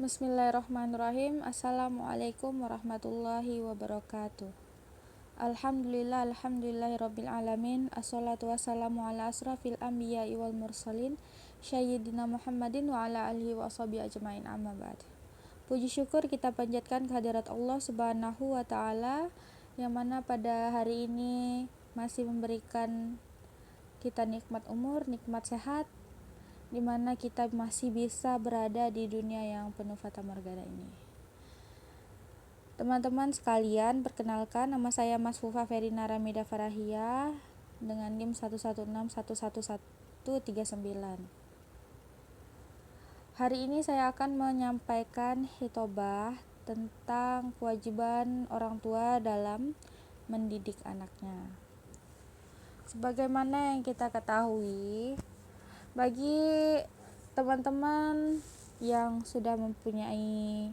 Bismillahirrahmanirrahim. Assalamualaikum warahmatullahi wabarakatuh. Alhamdulillahirabbil alamin. Assalatu wassalamu ala asrafil anbiya'i wal mursalin sayyidina Muhammadin wa ala alihi wa washabihi ajmain, amma ba'd. Puji syukur kita panjatkan kehadirat Allah Subhanahu wa taala yang mana pada hari ini masih memberikan kita nikmat umur, nikmat sehat, di mana kita masih bisa berada di dunia yang penuh fata morgana ini. Teman-teman sekalian, perkenalkan, nama saya Mas Fufa Ferina Ramida Farahia dengan NIM 116111139. Hari ini saya akan menyampaikan hitobah tentang kewajiban orang tua dalam mendidik anaknya. Sebagaimana yang kita ketahui, bagi teman-teman yang sudah mempunyai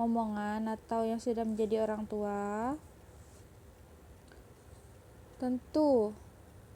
momongan atau yang sudah menjadi orang tua, tentu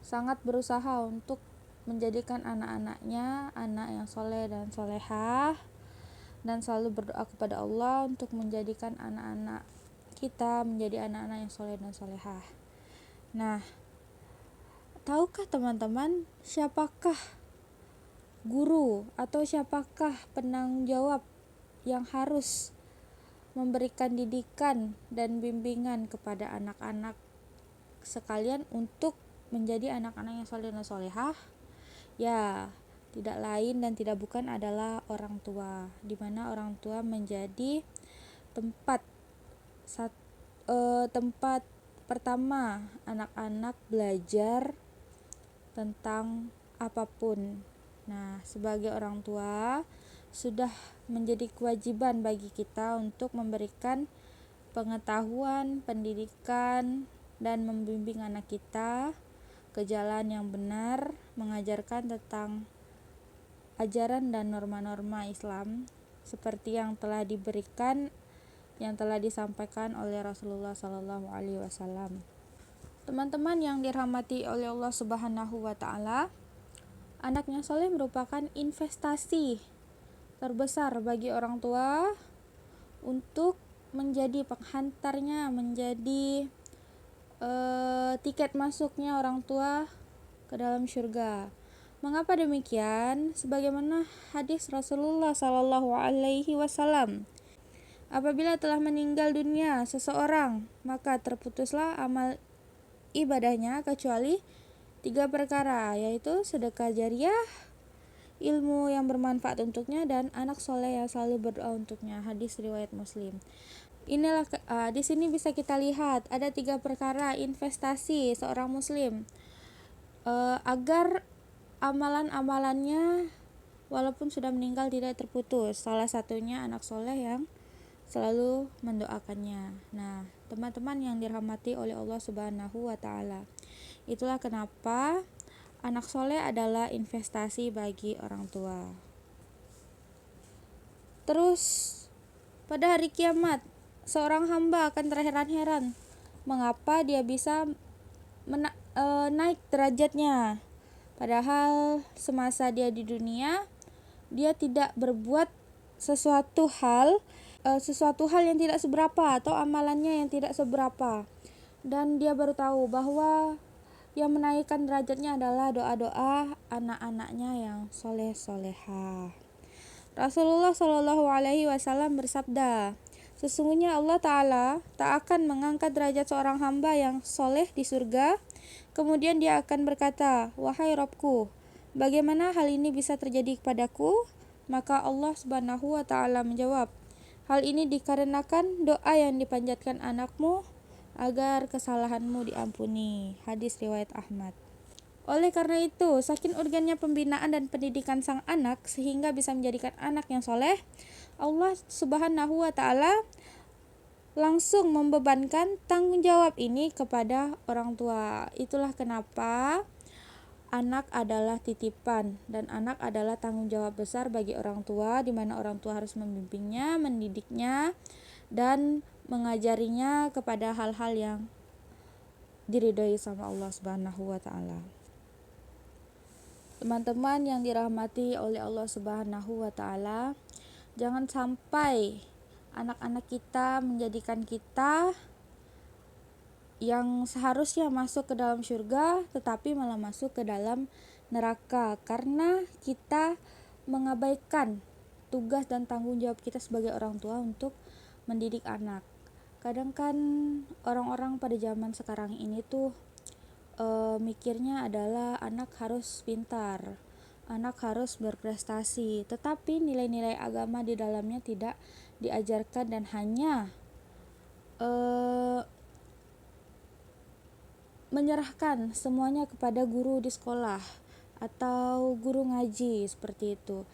sangat berusaha untuk menjadikan anak-anaknya anak yang soleh dan solehah, dan selalu berdoa kepada Allah untuk menjadikan anak-anak kita menjadi anak-anak yang soleh dan solehah. Nah, tahukah teman-teman siapakah guru atau siapakah penanggung jawab yang harus memberikan didikan dan bimbingan kepada anak-anak sekalian untuk menjadi anak-anak yang soleh dan solehah? Ya, tidak lain dan tidak bukan adalah orang tua, di mana orang tua menjadi tempat pertama anak-anak belajar tentang apapun. Nah, sebagai orang tua sudah menjadi kewajiban bagi kita untuk memberikan pengetahuan, pendidikan, dan membimbing anak kita ke jalan yang benar, mengajarkan tentang ajaran dan norma-norma Islam seperti yang telah diberikan, yang telah disampaikan oleh Rasulullah SAW. Teman-teman yang dirahmati oleh Allah Subhanahu wa taala, anak yang soleh merupakan investasi terbesar bagi orang tua untuk menjadi penghantarnya, menjadi tiket masuknya orang tua ke dalam surga. Mengapa demikian? Sebagaimana hadis Rasulullah SAW, apabila telah meninggal dunia seseorang, maka terputuslah amal ibadahnya kecuali 3 perkara, yaitu sedekah jariah, ilmu yang bermanfaat untuknya, dan anak soleh yang selalu berdoa untuknya. Hadis riwayat Muslim. Inilah di sini bisa kita lihat ada 3 perkara investasi seorang muslim agar amalan-amalannya walaupun sudah meninggal tidak terputus. Salah satunya anak soleh yang selalu mendoakannya. Nah, teman-teman yang dirahmati oleh Allah Subhanahu wa taala, itulah kenapa anak soleh adalah investasi bagi orang tua. Terus pada hari kiamat, seorang hamba akan terheran-heran mengapa dia bisa naik derajatnya, padahal semasa dia di dunia dia tidak berbuat sesuatu hal yang tidak seberapa atau amalannya yang tidak seberapa, dan dia baru tahu bahwa yang menaikkan derajatnya adalah doa-doa anak-anaknya yang soleh-solehah. Rasulullah SAW bersabda, sesungguhnya Allah Ta'ala tak akan mengangkat derajat seorang hamba yang soleh di surga, kemudian dia akan berkata, wahai Rabbku, bagaimana hal ini bisa terjadi kepadaku? Maka Allah Subhanahu wa taala menjawab, hal ini dikarenakan doa yang dipanjatkan anakmu agar kesalahanmu diampuni. Hadis riwayat Ahmad. Oleh karena itu, saking urgennya pembinaan dan pendidikan sang anak sehingga bisa menjadikan anak yang soleh, Allah Subhanahu wa taala langsung membebankan tanggung jawab ini kepada orang tua. Itulah kenapa anak adalah titipan dan anak adalah tanggung jawab besar bagi orang tua, di mana orang tua harus membimbingnya, mendidiknya, dan mengajarinya kepada hal-hal yang diridhoi sama Allah Subhanahu wa taala. Teman-teman yang dirahmati oleh Allah Subhanahu wa taala, Jangan sampai anak-anak kita menjadikan kita yang seharusnya masuk ke dalam surga tetapi malah masuk ke dalam neraka karena kita mengabaikan tugas dan tanggung jawab kita sebagai orang tua untuk mendidik anak. Kadang kan orang-orang pada zaman sekarang ini tuh mikirnya adalah anak harus pintar, anak harus berprestasi, tetapi nilai-nilai agama di dalamnya tidak diajarkan dan hanya menyerahkan semuanya kepada guru di sekolah atau guru ngaji seperti itu.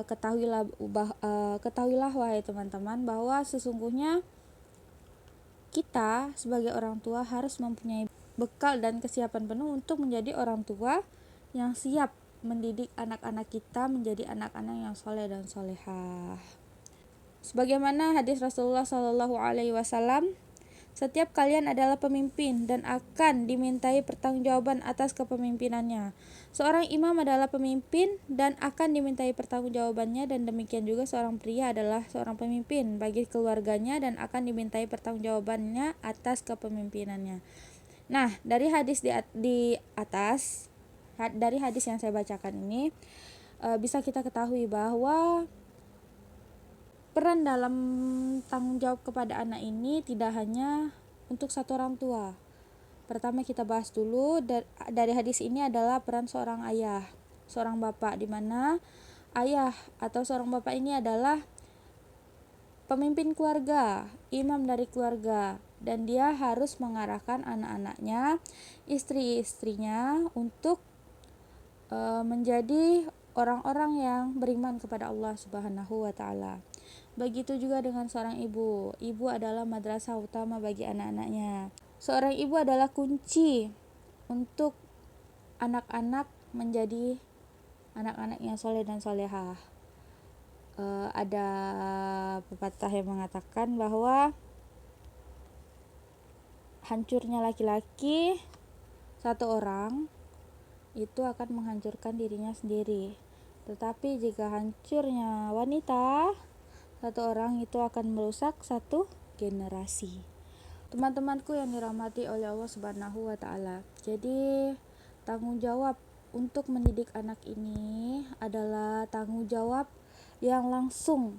Ketahuilah wahai teman-teman bahwa sesungguhnya kita sebagai orang tua harus mempunyai bekal dan kesiapan penuh untuk menjadi orang tua yang siap mendidik anak-anak kita menjadi anak-anak yang soleh dan solehah. Sebagaimana hadis Rasulullah Shallallahu Alaihi Wasallam, setiap kalian adalah pemimpin dan akan dimintai pertanggungjawaban atas kepemimpinannya. Seorang imam adalah pemimpin dan akan dimintai pertanggungjawabannya, dan demikian juga seorang pria adalah seorang pemimpin bagi keluarganya dan akan dimintai pertanggungjawabannya atas kepemimpinannya. Nah, dari hadis di atas, dari hadis yang saya bacakan ini, bisa kita ketahui bahwa peran dalam tanggung jawab kepada anak ini tidak hanya untuk satu orang tua. Pertama kita bahas dulu dari hadis ini adalah peran seorang ayah, seorang bapak, di mana ayah atau seorang bapak ini adalah pemimpin keluarga, imam dari keluarga, dan dia harus mengarahkan anak-anaknya, istri-istrinya untuk menjadi orang-orang yang beriman kepada Allah Subhanahu wa taala. Begitu juga dengan seorang ibu. Ibu adalah madrasah utama bagi anak-anaknya. Seorang ibu adalah kunci untuk anak-anak menjadi anak-anak yang soleh dan solehah. Ada pepatah yang mengatakan bahwa hancurnya laki-laki satu orang itu akan menghancurkan dirinya sendiri, tetapi jika hancurnya wanita satu orang itu akan merusak satu generasi. Teman-temanku yang dirahmati oleh Allah Subhanahu wa taala. Jadi tanggung jawab untuk mendidik anak ini adalah tanggung jawab yang langsung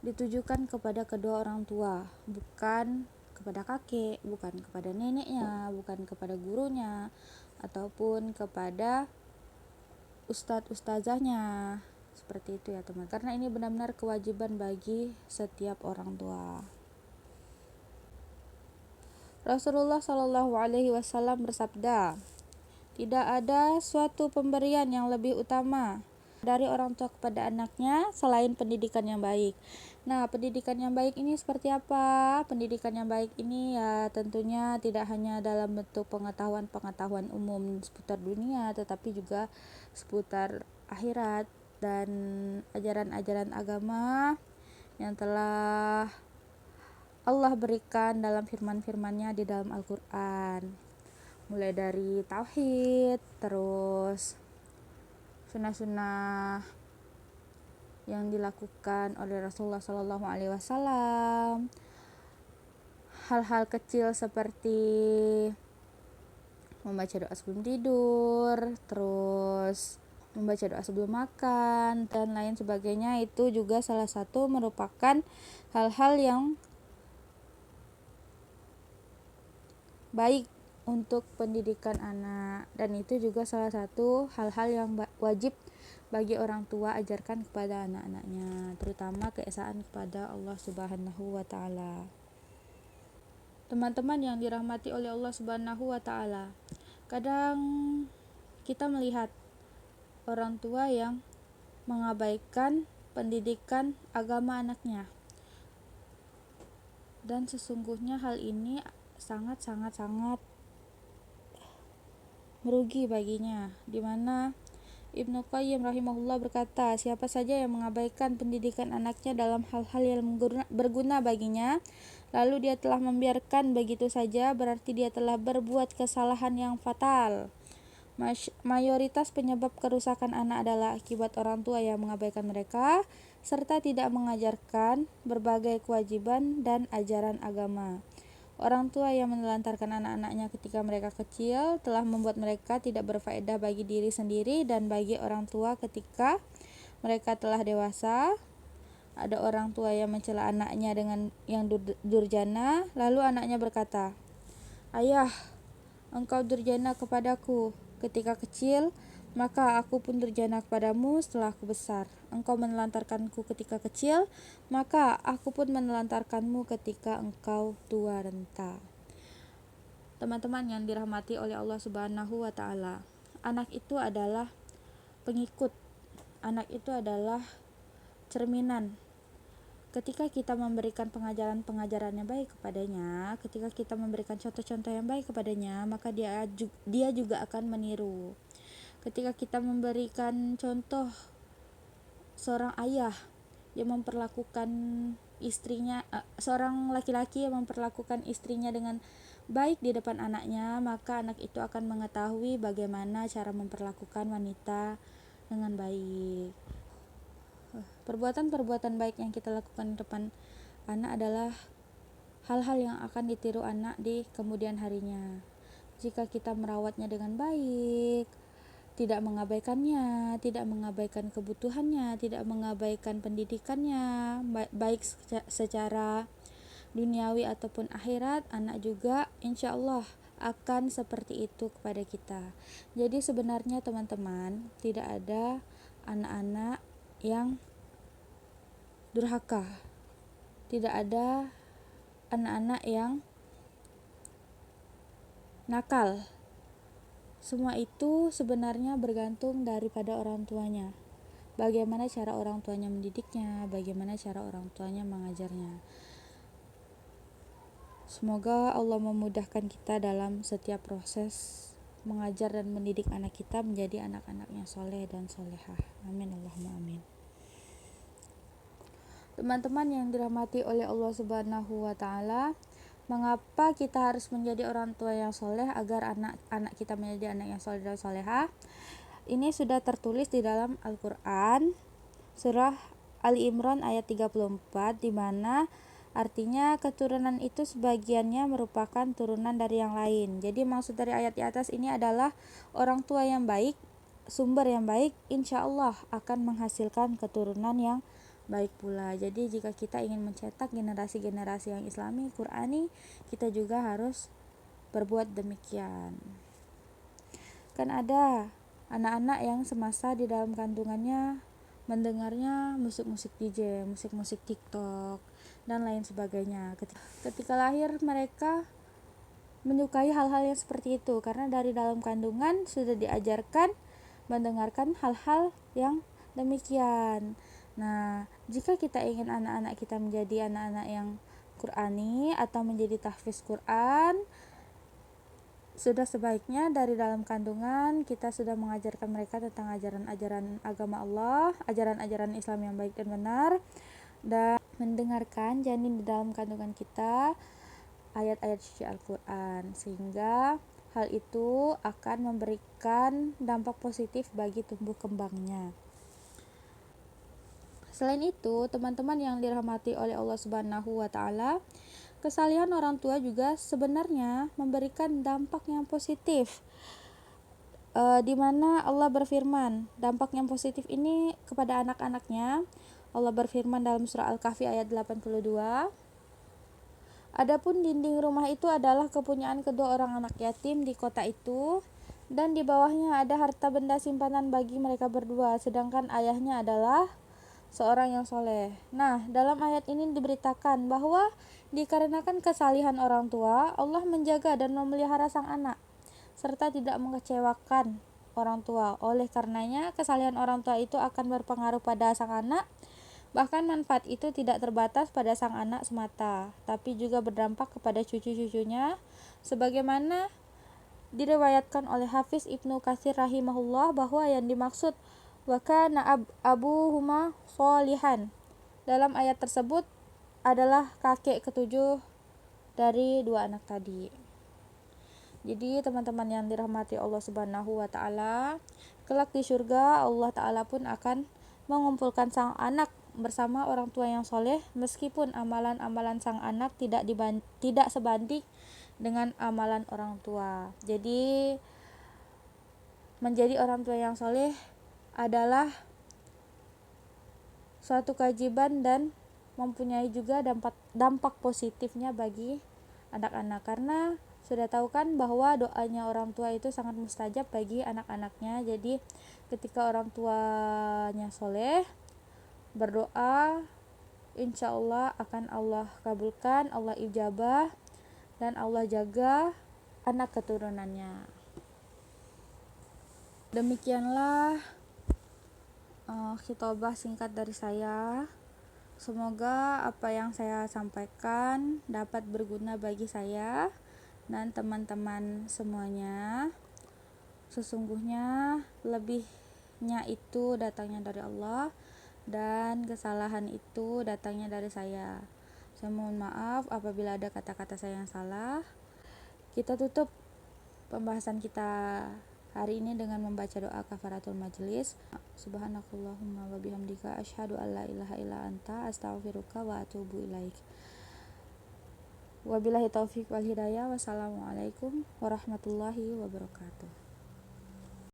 ditujukan kepada kedua orang tua, bukan kepada kakek, bukan kepada neneknya, bukan kepada gurunya, ataupun kepada ustadz-ustazahnya. Seperti itu ya teman, karena ini benar-benar kewajiban bagi setiap orang tua. Rasulullah Shallallahu Alaihi Wasallam bersabda, tidak ada suatu pemberian yang lebih utama dari orang tua kepada anaknya selain pendidikan yang baik. Nah, pendidikan yang baik ini seperti apa? Pendidikan yang baik ini ya tentunya tidak hanya dalam bentuk pengetahuan umum seputar dunia, tetapi juga seputar akhirat dan ajaran-ajaran agama yang telah Allah berikan dalam firman-firman-Nya di dalam Al-Quran. Mulai dari tauhid, terus sunnah-sunnah yang dilakukan oleh Rasulullah Shallallahu Alaihi Wasallam, hal-hal kecil seperti membaca doa sebelum tidur, terus membaca doa sebelum makan, dan lain sebagainya, itu juga salah satu merupakan hal-hal yang baik untuk pendidikan anak, dan itu juga salah satu hal-hal yang wajib bagi orang tua ajarkan kepada anak-anaknya, terutama keesaan kepada Allah Subhanahu wa taala. Teman-teman yang dirahmati oleh Allah Subhanahu wa taala, kadang kita melihat orang tua yang mengabaikan pendidikan agama anaknya, dan sesungguhnya hal ini sangat merugi baginya, di mana Ibnu Qayyim rahimahullah berkata, siapa saja yang mengabaikan pendidikan anaknya dalam hal-hal yang berguna baginya, lalu dia telah membiarkan begitu saja, berarti dia telah berbuat kesalahan yang fatal. Mayoritas penyebab kerusakan anak adalah akibat orang tua yang mengabaikan mereka serta tidak mengajarkan berbagai kewajiban dan ajaran agama. Orang tua yang menelantarkan anak-anaknya ketika mereka kecil telah membuat mereka tidak berfaedah bagi diri sendiri dan bagi orang tua ketika mereka telah dewasa. Ada orang tua yang mencela anaknya dengan yang durjana, lalu anaknya berkata, "Ayah, engkau durjana kepadaku ketika kecil, maka aku pun durjana kepadamu setelah aku besar. Engkau menelantarkanku ketika kecil, maka aku pun menelantarkanmu ketika engkau tua renta." Teman-teman yang dirahmati oleh Allah Subhanahu wa taala, anak itu adalah pengikut. Anak itu adalah cerminan. Ketika kita memberikan pengajaran-pengajaran yang baik kepadanya, ketika kita memberikan contoh-contoh yang baik kepadanya, maka dia juga akan meniru. Ketika kita memberikan contoh seorang ayah yang memperlakukan istrinya, seorang laki-laki yang memperlakukan istrinya dengan baik di depan anaknya, maka anak itu akan mengetahui bagaimana cara memperlakukan wanita dengan baik. Perbuatan-perbuatan baik yang kita lakukan di depan anak adalah hal-hal yang akan ditiru anak di kemudian harinya. Jika kita merawatnya dengan baik, tidak mengabaikannya, tidak mengabaikan kebutuhannya, tidak mengabaikan pendidikannya, baik secara duniawi ataupun akhirat, anak juga insya Allah akan seperti itu kepada kita. Jadi sebenarnya teman-teman, tidak ada anak-anak yang durhaka, tidak ada anak-anak yang nakal. Semua itu sebenarnya bergantung daripada orang tuanya. Bagaimana cara orang tuanya mendidiknya, bagaimana cara orang tuanya mengajarnya. Semoga Allah memudahkan kita dalam setiap proses mengajar dan mendidik anak kita menjadi anak-anak yang soleh dan solehah. Amin Allahumma amin. Teman-teman yang dirahmati oleh Allah Subhanahu wa taala, mengapa kita harus menjadi orang tua yang soleh agar anak-anak kita menjadi anak yang soleh dan solehah? Ini sudah tertulis di dalam Al-Quran, surah Ali Imran ayat 34, di mana artinya keturunan itu sebagiannya merupakan turunan dari yang lain. Jadi maksud dari ayat di atas ini adalah orang tua yang baik, sumber yang baik, insya Allah akan menghasilkan keturunan yang baik pula. Jadi jika kita ingin mencetak generasi-generasi yang islami, Qurani, kita juga harus berbuat demikian. Kan ada anak-anak yang semasa di dalam kandungannya mendengarnya musik-musik DJ, musik-musik TikTok, dan lain sebagainya. Ketika lahir mereka menyukai hal-hal yang seperti itu karena dari dalam kandungan sudah diajarkan mendengarkan hal-hal yang demikian. Nah, jika kita ingin anak-anak kita menjadi anak-anak yang Qurani atau menjadi tahfiz Quran, sudah sebaiknya dari dalam kandungan kita sudah mengajarkan mereka tentang ajaran-ajaran agama Allah, ajaran-ajaran Islam yang baik dan benar, dan mendengarkan janin di dalam kandungan kita ayat-ayat suci Al-Quran, sehingga hal itu akan memberikan dampak positif bagi tumbuh kembangnya. Selain itu, teman-teman yang dirahmati oleh Allah Subhanahu wa taala, kesalehan orang tua juga sebenarnya memberikan dampak yang positif. Di mana Allah berfirman, dampak yang positif ini kepada anak-anaknya. Allah berfirman dalam surah Al-Kahfi ayat 82. Adapun dinding rumah itu adalah kepunyaan kedua orang anak yatim di kota itu, dan di bawahnya ada harta benda simpanan bagi mereka berdua, sedangkan ayahnya adalah seorang yang soleh. Nah, dalam ayat ini diberitakan bahwa dikarenakan kesalihan orang tua, Allah menjaga dan memelihara sang anak, serta tidak mengecewakan orang tua. Oleh karenanya, kesalihan orang tua itu akan berpengaruh pada sang anak. Bahkan manfaat itu tidak terbatas pada sang anak semata, tapi juga berdampak kepada cucu-cucunya, sebagaimana diriwayatkan oleh Hafiz Ibnu Katsir rahimahullah bahwa yang dimaksud wa kana abuhuma sholihan dalam ayat tersebut adalah kakek ketujuh dari dua anak tadi. Jadi teman-teman yang dirahmati Allah Subhanahu wa taala, kelak di surga Allah taala pun akan mengumpulkan sang anak bersama orang tua yang soleh, meskipun amalan-amalan sang anak tidak sebanding dengan amalan orang tua. Jadi menjadi orang tua yang soleh adalah suatu kewajiban dan mempunyai juga dampak positifnya bagi anak-anak, karena sudah tahu kan bahwa doanya orang tua itu sangat mustajab bagi anak-anaknya. Jadi ketika orang tuanya soleh berdoa, insya Allah akan Allah kabulkan, Allah ijabah, dan Allah jaga anak keturunannya. Demikianlah khitobah singkat dari saya. Semoga apa yang saya sampaikan dapat berguna bagi saya dan teman-teman semuanya. Sesungguhnya lebihnya itu datangnya dari Allah dan kesalahan itu datangnya dari saya. Saya mohon maaf apabila ada kata-kata saya yang salah. Kita tutup pembahasan kita hari ini dengan membaca doa kafaratul majelis. Subhanakallahumma wa bihamdika asyhadu an la ilaha illa anta astaghfiruka wa atubu ilaik. Wabillahi taufik wal hidayah. Wassalamualaikum warahmatullahi wabarakatuh.